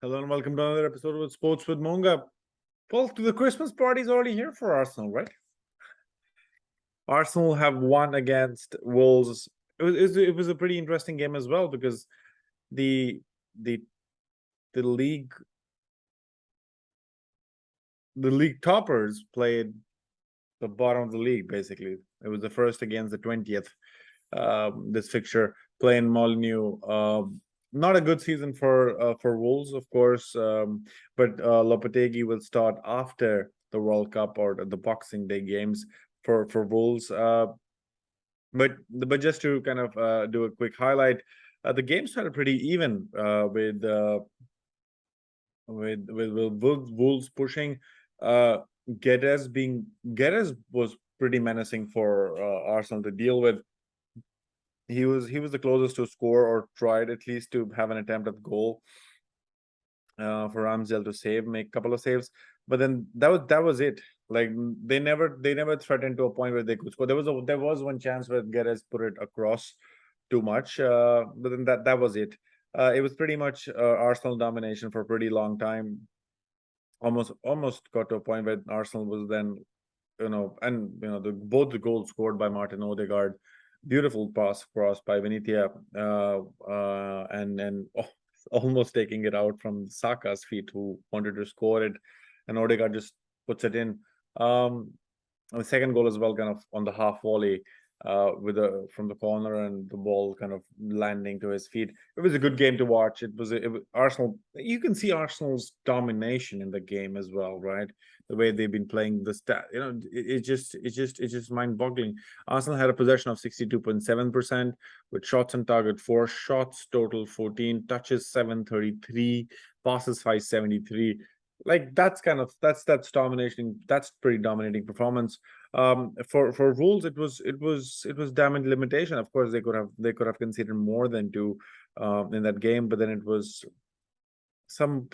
Hello and welcome to another episode of Sports with Monga. Well, the Christmas party is already here for Arsenal, right? Arsenal have won against Wolves. It was a pretty interesting game as well because the the the league the league toppers played the bottom of the league basically. It was the first against the 20th. This fixture playing Molineux. Not a good season for Wolves, of course, but Lopetegui will start after the World Cup or the Boxing Day games for Wolves. But just to kind of do a quick highlight, the game started pretty even with Wolves pushing. Uh, Geddes was pretty menacing for Arsenal to deal with. He was the closest to score or tried at least to have an attempt at goal for Ramsdale to make a couple of saves, but then that was it. Like they never threatened to a point where they could score. There was one chance where Guedes put it across too much, but then that was it. It was pretty much Arsenal domination for a pretty long time. Almost got to a point where Arsenal was then, both the goals scored by Martin Odegaard, beautiful pass cross by Vinitia, and almost taking it out from Saka's feet, who wanted to score it, and Odegaard just puts it in. And the second goal as well, kind of on the half volley, from the corner and the ball kind of landing to his feet. It was a good game to watch. It was Arsenal. You can see Arsenal's domination in the game as well, right? The way they've been playing the it's just mind-boggling. Arsenal had a possession of 62.7% with shots on target 4 shots total 14 touches 733 passes 573. Like that's domination. That's pretty dominating performance. For Wolves, it was damage limitation. Of course, they could have conceded more than two in that game, but then it was some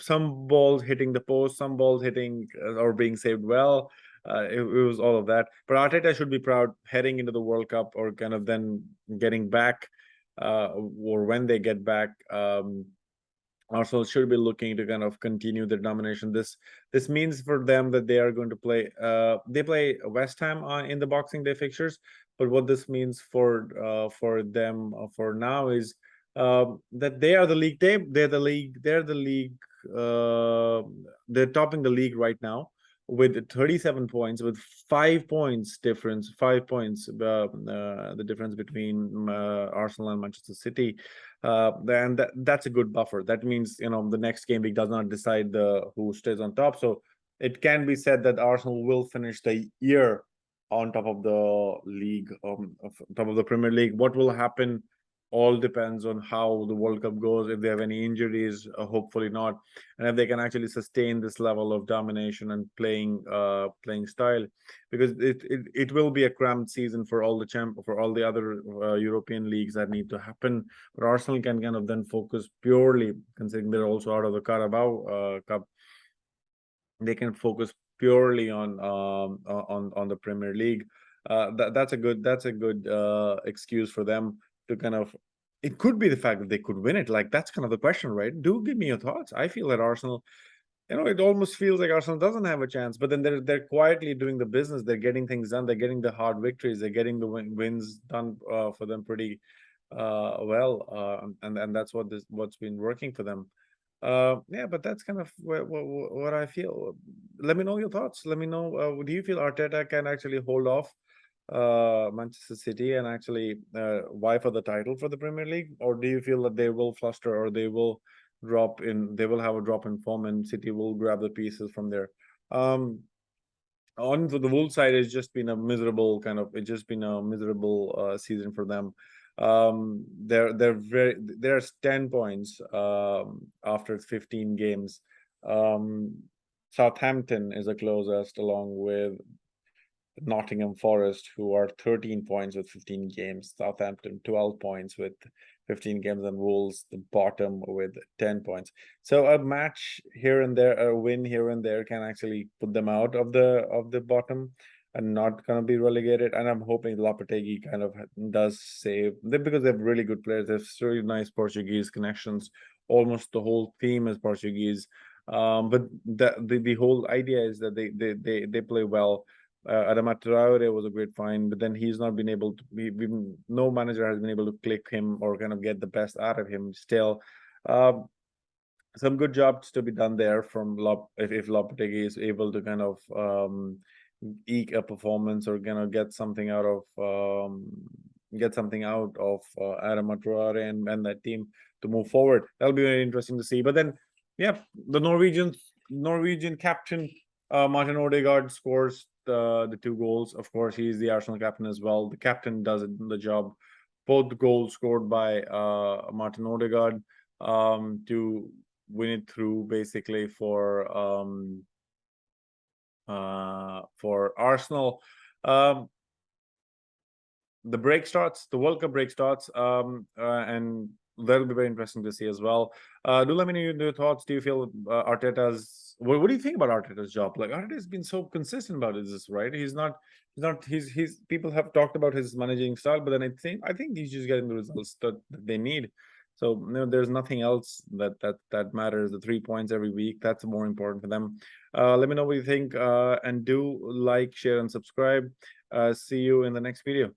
balls hitting the post, some balls hitting or being saved well. It was all of that. But Arteta should be proud heading into the World Cup or kind of then getting back, or when they get back. Arsenal should be looking to kind of continue their domination. This means for them that they are going to play. They play West Ham in the Boxing Day fixtures. But what this means for them for now is that they are the league. They're the league. They're the league. They're topping the league right now with 37 points, with 5 points difference. 5 points. The difference between Arsenal and Manchester City. Then that's a good buffer. That means the next game week does not decide who stays on top. So it can be said that Arsenal will finish the year on top of the league, top of the Premier League. What will happen all depends on how the World Cup goes. If they have any injuries, hopefully not, and if they can actually sustain this level of domination and playing style, because it will be a cramped season for all the other European leagues that need to happen. But Arsenal can kind of then focus purely, considering they're also out of the Carabao Cup. They can focus purely on the Premier League. That's a good excuse for them to kind of. It could be the fact that they could win it. Like that's kind of the question, right? Do give me your thoughts. I feel that Arsenal, it almost feels like Arsenal doesn't have a chance, but then they're quietly doing the business. They're getting things done. They're getting the hard victories. They're getting the wins done for them pretty well, and that's what's been working for them. Yeah, but that's kind of what I feel. Let me know your thoughts. Let me know. Do you feel Arteta can actually hold off Manchester City and actually vie for the title for the Premier League, or do you feel that they will fluster or they will have a drop in form and City will grab the pieces from there? On the Wolves side, it's been a miserable season for them. There's 10 points after 15 games. Southampton is the closest, along with Nottingham Forest, who are 13 points with 15 games. Southampton 12 points with 15 games, and Wolves the bottom with 10 points. So a match here and there, a win here and there, can actually put them out of the bottom and not gonna be relegated. And I'm hoping Lopetegui kind of does save them, because they have really good players. They have really nice Portuguese connections almost the whole team is Portuguese. But the whole idea is that they play well. Adama Traore was a great find, but then he's not been able to. No manager has been able to click him or kind of get the best out of him. Still, some good jobs to be done there from if Lopetegui is able to kind of eke a performance or get something out of Adama Traore and that team to move forward. That'll be very interesting to see. But then, yeah, the Norwegian captain Martin Odegaard scores the 2 goals. Of course, he's the Arsenal captain as well. The captain does the job. Both goals scored by Martin Odegaard to win it through basically for Arsenal. The World Cup break starts, and that'll be very interesting to see as well. Do let me know your thoughts. Do you feel Arteta's? What do you think about Arteta's job? Like, Arteta's been so consistent about this, right? He's people have talked about his managing style, but then I think he's just getting the results that they need. So there's nothing else that matters. The 3 points every week, that's more important for them. Let me know what you think, and do like, share, and subscribe. See you in the next video.